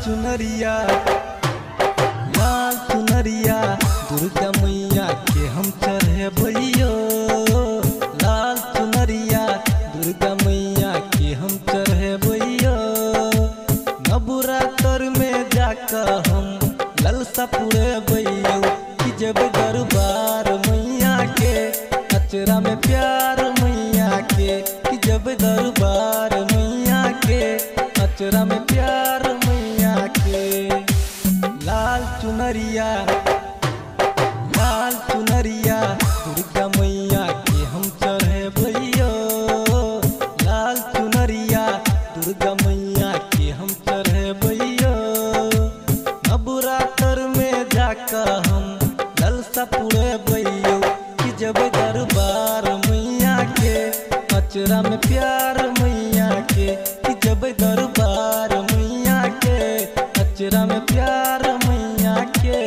चुनरिया दुर्गा मैया के हम चढ़े भैयो। लाल चुनरिया दुर्गा मैया के हम चढ़े भैयो। नवरात्र में जाकर हम ललसा पूरे भैयो कि जब दरबार मैया के अचरा में प्यार मैया के कि जब दरबार मैया के अचरा में प्यार मैया के। लाल चुनरिया दुर्गा मैया के हम चढ़े भैयो। लाल चुनरिया दुर्गा मैया के हम चढ़े भैयो। नवरात्र में जाकर हम ललसा पूरे भैयो कि जब दरबार मैया के अचरा में प्यार मैया के कि जब दरबार मैया के अचरा में प्यार मैया के।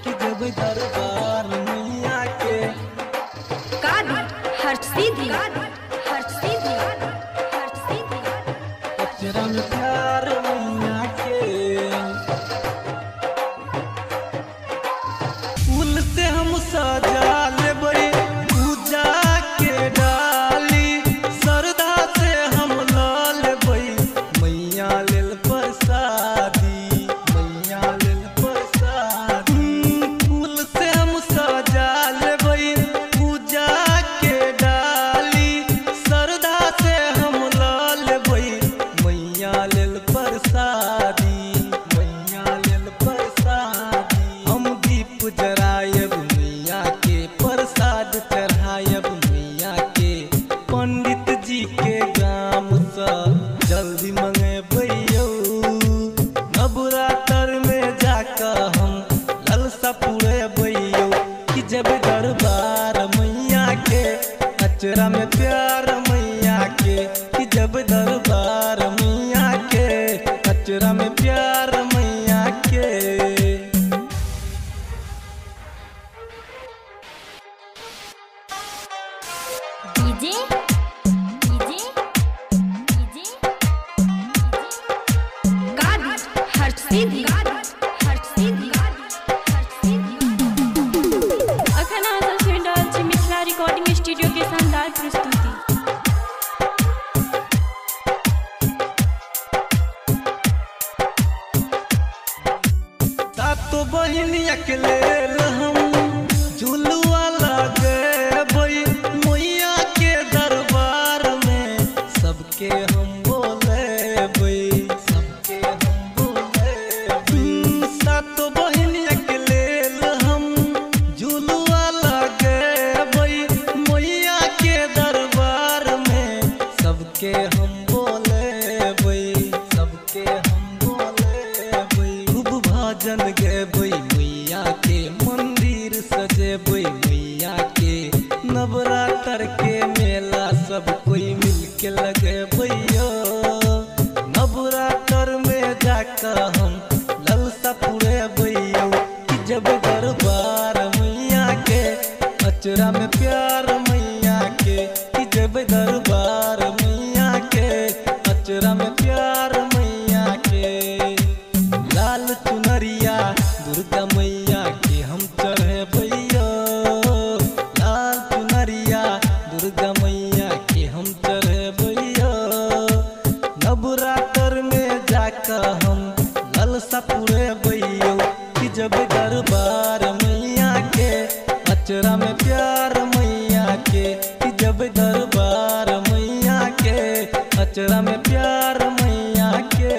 कि जब दरबार मैया के अचरा में प्यार मैया के। फूल से हम सजा लेबै पूजा के डाली। श्रद्धा से हम ला लेबै मैया लेल प्रसादी। फूल से हम सजा लेबै पूजा के डाली। श्रद्धा से हम ला लेबै मैया लेल प्रसादी। हम दीप जरायब मैया के प्रसाद चढ़ायब मैया के। पंडित जी के गाम से जल्दी मंगेबैयो। नवरात्र में जाकर हम ललसा पूरे भैयो कि जब दरबार मैया के अचरा में प्यार मैया के कि जब दरबार मैया के अचरा में प्यार मैया के। मिथिला रिकॉर्डिंग स्टूडियो के शानदार प्रस्तुति। सातो बहिनिया के लेल हम झुलुआ लगेबै मैया के दरबार में। सबके हम बोलेबै सातो बहिनिया के लेल हम झुलुआ लगेबै मैया के दरबार में। सबके हम बोलेबै खूब भजन गेबै मैया के मंदिर सजेबै मैया के। नवरात्र के मेला सब कोई मिल के लगेबैयो। नवरात्र में जाकर हम ललसा पूरे भैयो कि जब दरबार मैया के अचरा में प्यार मैया के कि जब दरबार मैया के अचरा में प्यार मैया के। लाल चुनरिया दुर्गा मैया के हम चढ़े भैयो। लाल चुनरिया दुर्गा मैया के हम चढ़े भैयो। नवरात्र में जाकर हम ललसा पूरे भैयो कि जब दरबार मैया के अचरा में प्यार मैया के कि जब दरबार मैया के अचरा में प्यार मैया के।